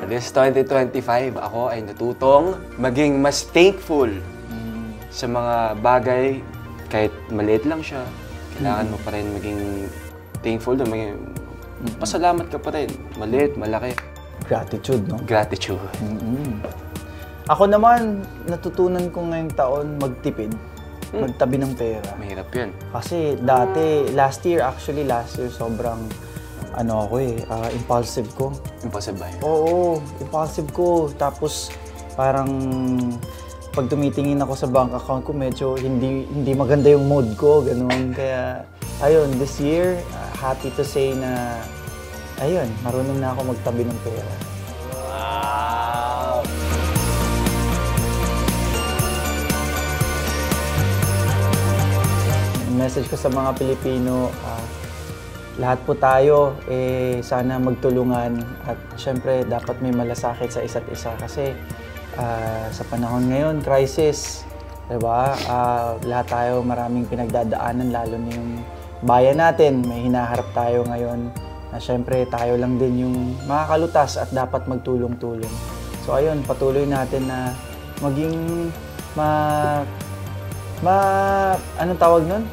This 2025, ako ay natutong maging mas thankful sa mga bagay, kahit maliit lang siya. Kailangan mo pa rin maging thankful doon, maging pasalamat ka pa rin. Maliit, malaki. Gratitude, no? Gratitude. Ako naman, natutunan ko ngayong taon magtipid. Magtabi ng pera. Mahirap yun. Kasi dati, last year, sobrang impulsive ko. Impossible ba yun? Oo, impulsive ko. Tapos parang pag tumitingin ako sa bank account ko, medyo hindi maganda yung mood ko, ganun. Kaya ayun, this year, happy to say na ayun, marunong na ako magtabi ng pera. Wow! Message ko sa mga Pilipino, lahat po tayo, sana magtulungan at syempre dapat may malasakit sa isa't isa kasi sa panahon ngayon, crisis, diba? Lahat tayo maraming pinagdadaanan, lalo na yung bayan natin, may hinaharap tayo ngayon na syempre tayo lang din yung makakalutas at dapat magtulong-tulong. So ayun, patuloy natin na maging anong tawag nun?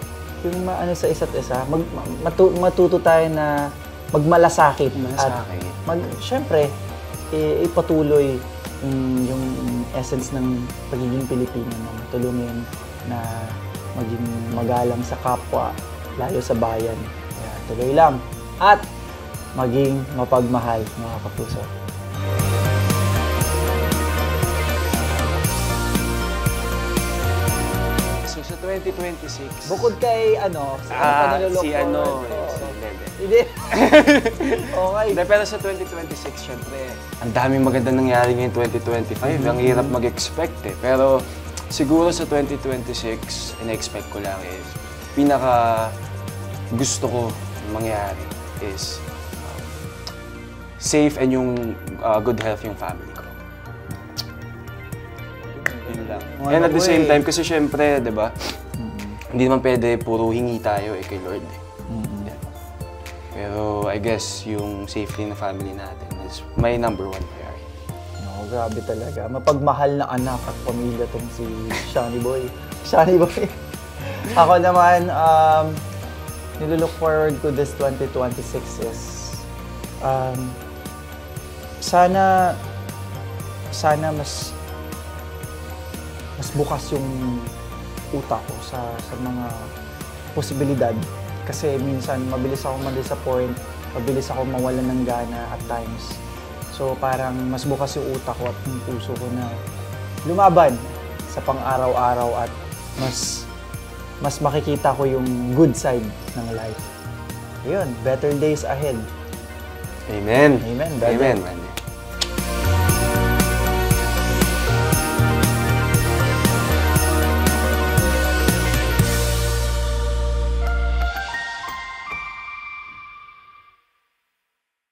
Yung sa isa't isa, matuto tayo na magmalasakit. At syempre, ipatuloy yung essence ng pagiging Pilipino na matulungin, na maging magalang sa kapwa, lalo sa bayan. Kaya tuloy lang. At maging mapagmahal, mga kapuso. Sa 2026... Bukod kay si Lele. Hindi. Okay. Pero sa 2026, syempre, ang daming maganda nangyari ngayon 2025. Ang hirap mag-expect eh. Pero siguro sa 2026, in-expect ko lang is, pinaka gusto ko mangyari is safe and yung good health yung family ko. Yun lang. And at the same time, kasi syempre, di ba, hindi naman pwede puro hingi tayo kay Lord eh. Yeah. Pero I guess yung safety ng family natin is my #1 priority. No, grabe talaga. Mapagmahal na anak at pamilya tong si Shani Boy. Shani Boy. Ako naman, nilook forward to this 2026 is sana mas bukas yung utak ko sa mga posibilidad. Kasi minsan mabilis ako ma-disappoint, mabilis ako mawalan ng gana at times. So parang mas bukas yung utak ko at yung puso ko na lumaban sa pang-araw-araw at mas makikita ko yung good side ng life. Ayun, better days ahead. Amen. Amen, brother. Amen, man.